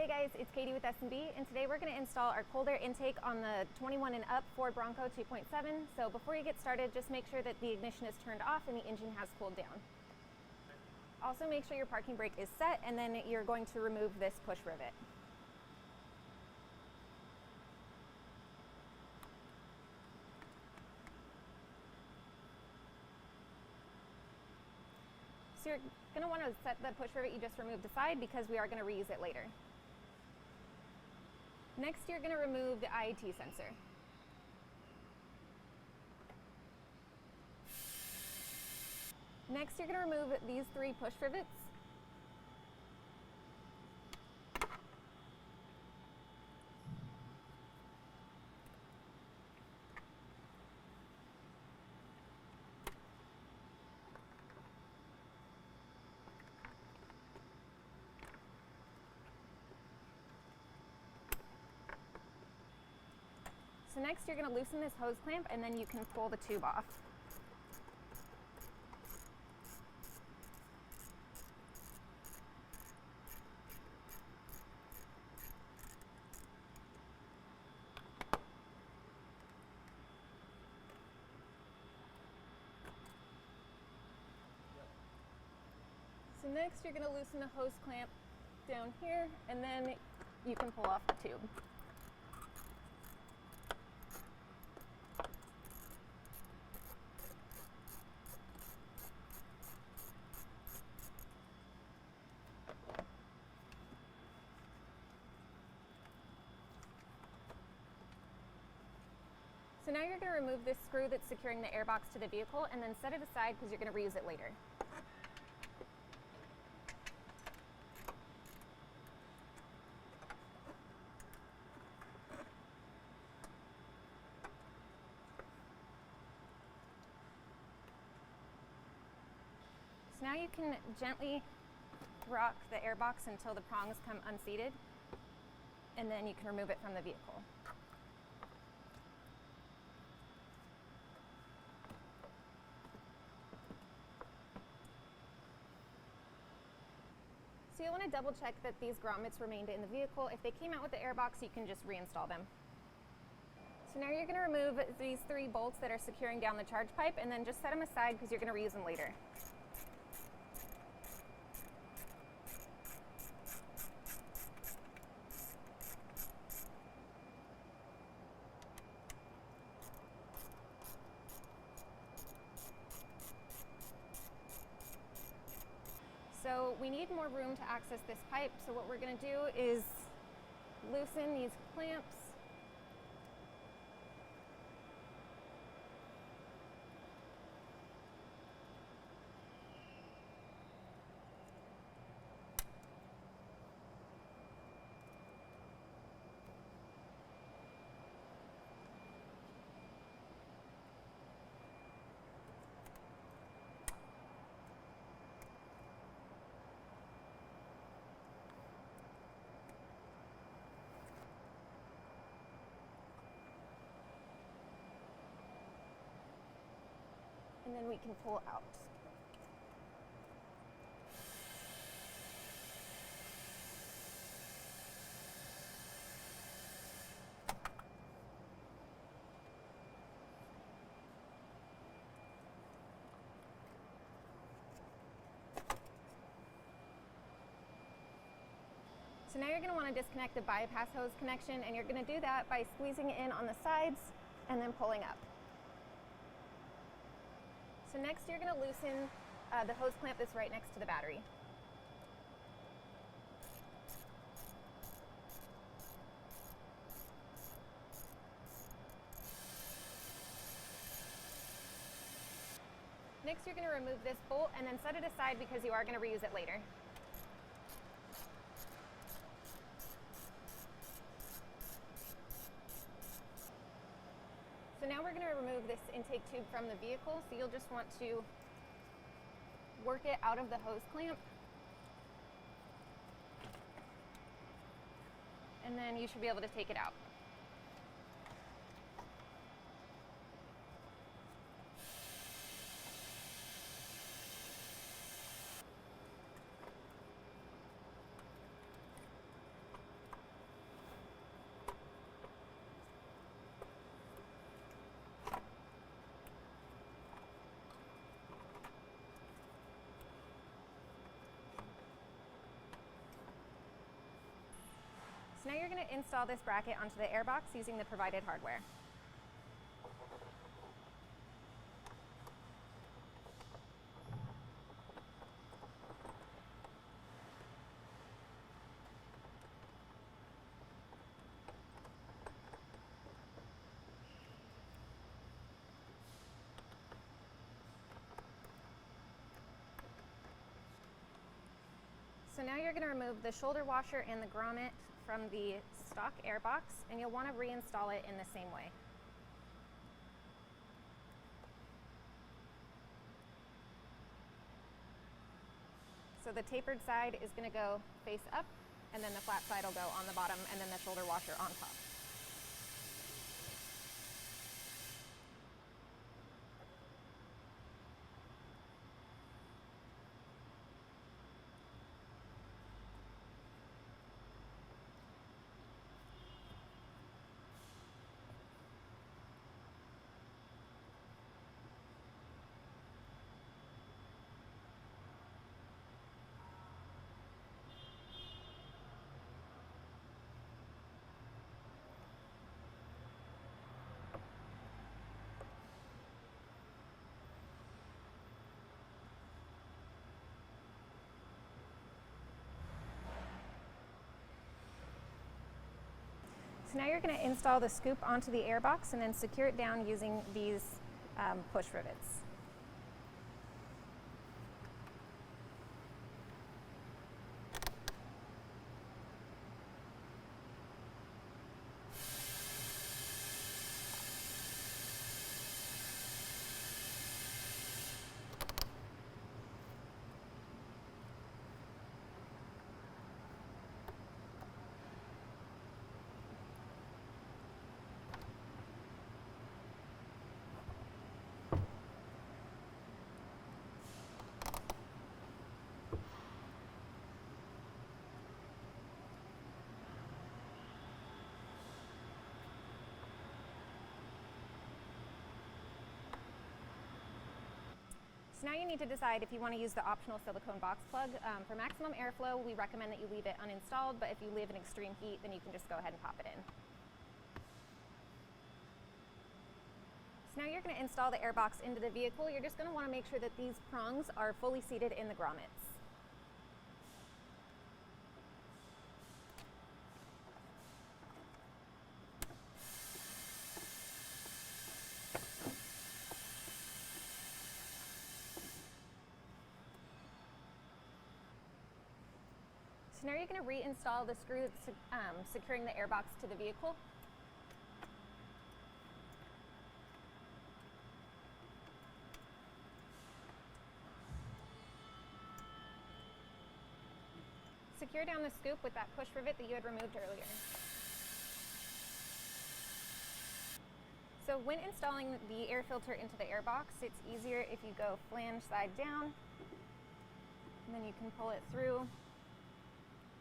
Hey guys, it's Katie with S&B, and today we're going to install our cold air intake on the 21 and up Ford Bronco 2.7. So before you get started, just make sure that the ignition is turned off and the engine has cooled down. Also make sure your parking brake is set, and then you're going to remove this push rivet. So you're going to want to set the push rivet you just removed aside because we are going to reuse it later. Next, you're going to remove the IAT sensor. Next, you're going to remove these 3 push rivets. So next you're going to loosen this hose clamp and then you can pull the tube off. So next you're going to loosen the hose clamp down here and then you can pull off the tube. So now you're going to remove this screw that's securing the airbox to the vehicle and then set it aside because you're going to reuse it later. So now you can gently rock the airbox until the prongs come unseated, and then you can remove it from the vehicle. So you'll want to double check that these grommets remained in the vehicle. If they came out with the airbox, you can just reinstall them. So now you're going to remove these 3 bolts that are securing down the charge pipe and then just set them aside because you're going to reuse them later. So we need more room to access this pipe, so what we're going to do is loosen these clamps. And then we can pull out. So now you're going to want to disconnect the bypass hose connection, and you're going to do that by squeezing in on the sides and then pulling up. So next you're going to loosen the hose clamp that's right next to the battery. Next you're going to remove this bolt and then set it aside because you are going to reuse it later. So now we're going to remove this intake tube from the vehicle, so you'll just want to work it out of the hose clamp. And then you should be able to take it out. So now you're going to install this bracket onto the airbox using the provided hardware. So now you're going to remove the shoulder washer and the grommet from the stock airbox, and you'll want to reinstall it in the same way. So the tapered side is going to go face up, and then the flat side will go on the bottom, and then the shoulder washer on top. So now you're going to install the scoop onto the airbox and then secure it down using these push rivets. So now you need to decide if you want to use the optional silicone box plug. For maximum airflow, we recommend that you leave it uninstalled, but if you live in extreme heat, then you can just go ahead and pop it in. So now you're going to install the airbox into the vehicle. You're just going to want to make sure that these prongs are fully seated in the grommets. So now you're going to reinstall the screw that's securing the airbox to the vehicle. Secure down the scoop with that push rivet that you had removed earlier. So when installing the air filter into the airbox, it's easier if you go flange side down, and then you can pull it through.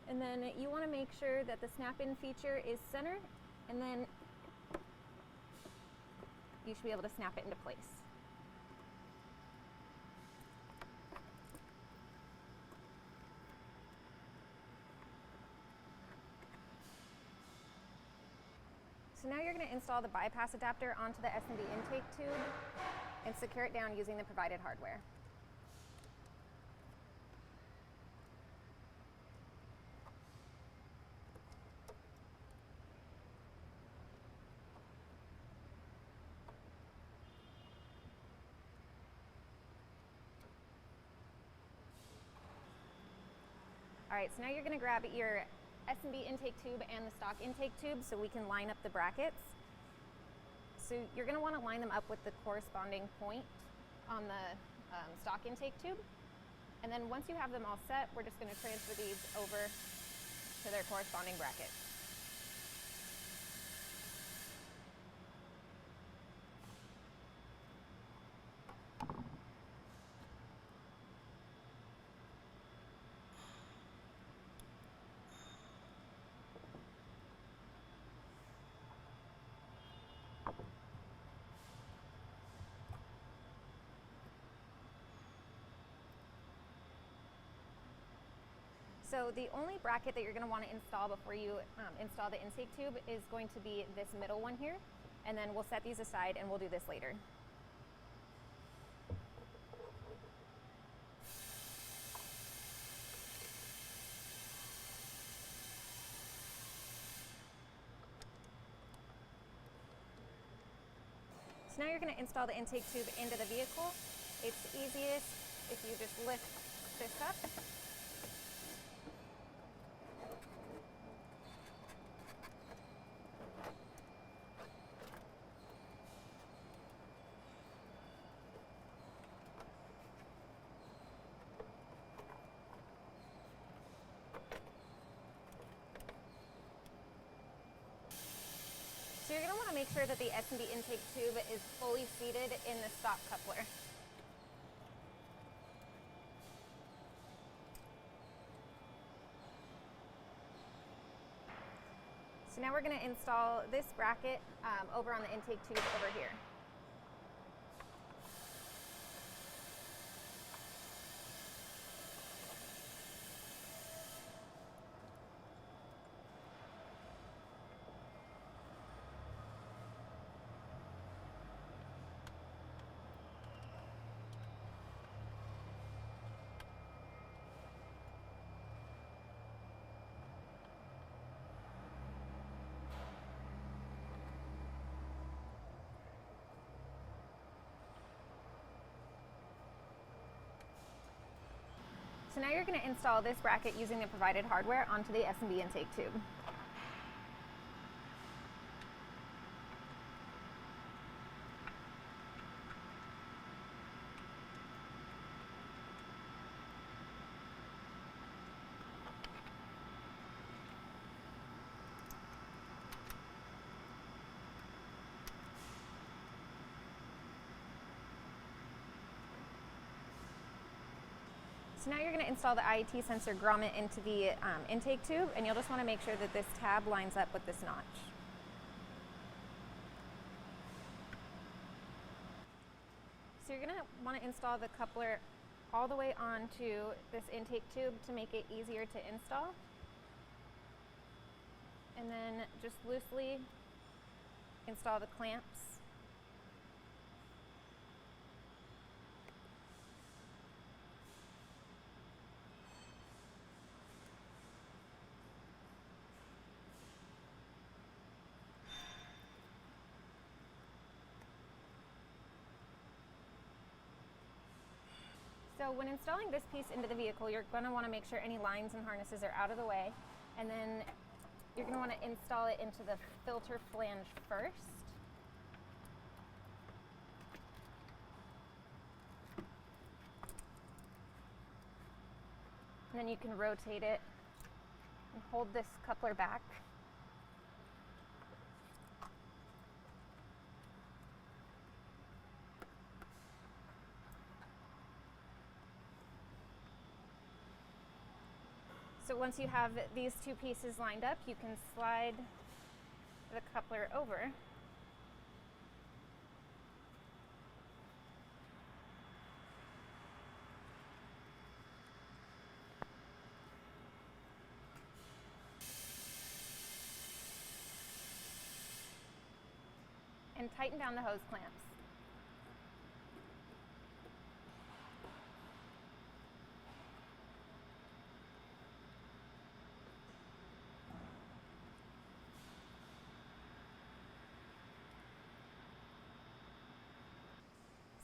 And then you want to make sure that the snap-in feature is centered, and then you should be able to snap it into place. So now you're going to install the bypass adapter onto the S&D intake tube and secure it down using the provided hardware. All right, so now you're going to grab your S&B intake tube and the stock intake tube so we can line up the brackets. So you're going to want to line them up with the corresponding point on the stock intake tube. And then once you have them all set, we're just going to transfer these over to their corresponding brackets. So the only bracket that you're going to want to install before you install the intake tube is going to be this middle one here, and then we'll set these aside and we'll do this later. So now you're going to install the intake tube into the vehicle. It's easiest if you just lift this up. So you're going to want to make sure that the S&B intake tube is fully seated in the stock coupler. So now we're going to install this bracket over on the intake tube over here. So now you're going to install this bracket using the provided hardware onto the S&B intake tube. So now you're going to install the IET sensor grommet into the intake tube, and you'll just want to make sure that this tab lines up with this notch. So you're going to want to install the coupler all the way onto this intake tube to make it easier to install. And then just loosely install the clamps. So when installing this piece into the vehicle, you're going to want to make sure any lines and harnesses are out of the way, and then you're going to want to install it into the filter flange first. And then you can rotate it and hold this coupler back. So once you have these two pieces lined up, you can slide the coupler over. And tighten down the hose clamps.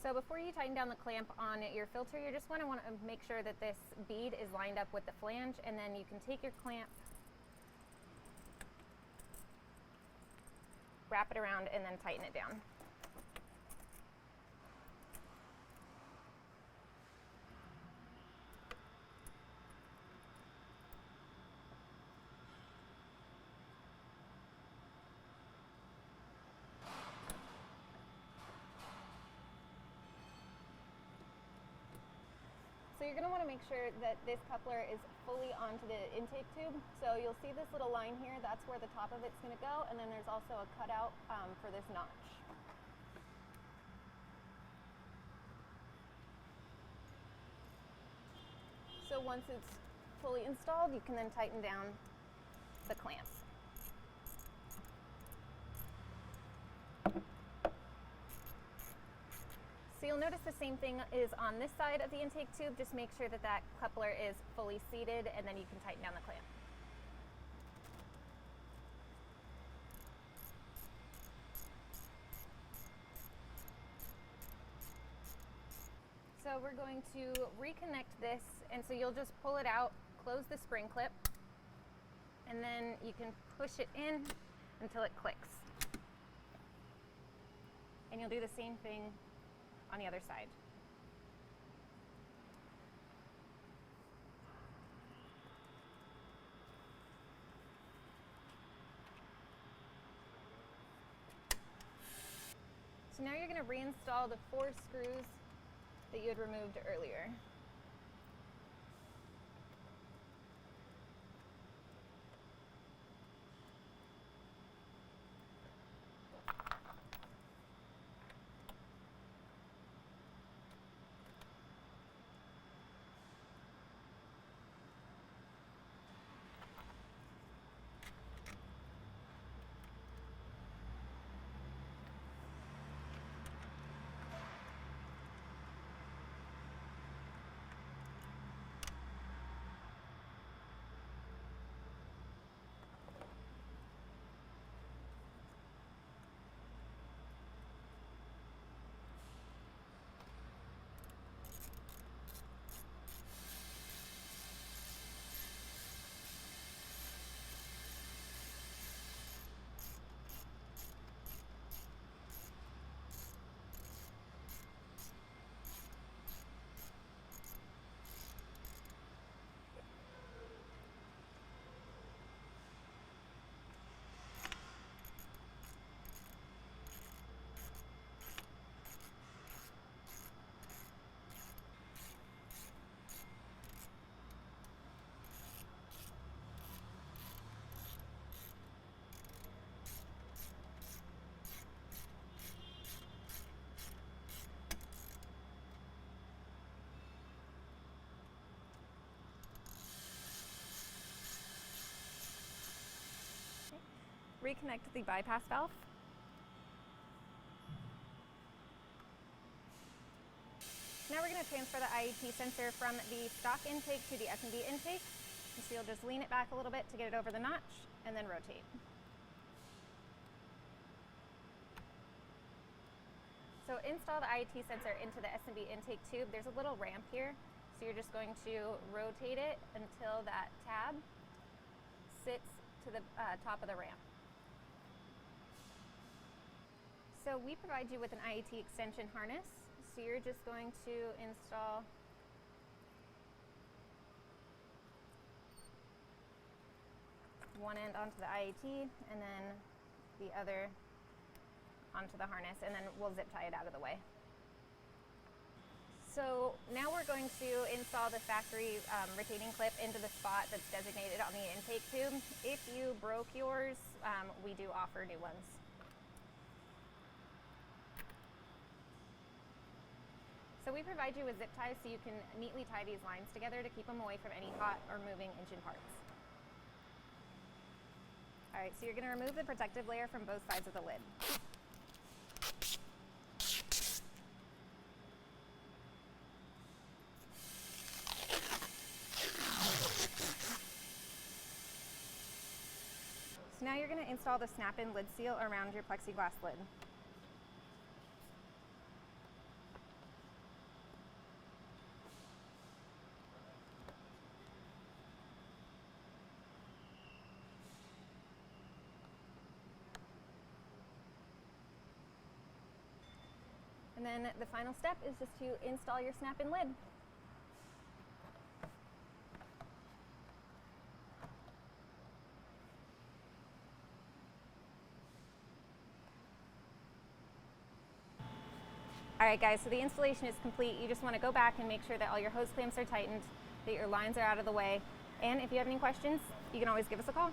So before you tighten down the clamp on your filter, you just want to make sure that this bead is lined up with the flange, and then you can take your clamp, wrap it around, and then tighten it down. So you're going to want to make sure that this coupler is fully onto the intake tube. So you'll see this little line here, that's where the top of it's going to go, and then there's also a cutout for this notch. So once it's fully installed, you can then tighten down the clamp. So you'll notice the same thing is on this side of the intake tube. Just make sure that that coupler is fully seated, and then you can tighten down the clamp. So we're going to reconnect this, and so you'll just pull it out, close the spring clip, and then you can push it in until it clicks. And you'll do the same thing on the other side. So now you're going to reinstall the 4 screws that you had removed earlier. Reconnect the bypass valve. Now we're going to transfer the IET sensor from the stock intake to the S&B intake. And so you'll just lean it back a little bit to get it over the notch and then rotate. So install the IET sensor into the S&B intake tube. There's a little ramp here. So you're just going to rotate it until that tab sits to the top of the ramp. So we provide you with an IET extension harness. So you're just going to install one end onto the IET and then the other onto the harness, and then we'll zip tie it out of the way. So now we're going to install the factory retaining clip into the spot that's designated on the intake tube. If you broke yours, we do offer new ones. So we provide you with zip ties so you can neatly tie these lines together to keep them away from any hot or moving engine parts. All right, so you're going to remove the protective layer from both sides of the lid. So now you're going to install the snap-in lid seal around your plexiglass lid. And then the final step is just to install your snap-in lid. All right guys, so the installation is complete. You just want to go back and make sure that all your hose clamps are tightened, that your lines are out of the way. And if you have any questions, you can always give us a call.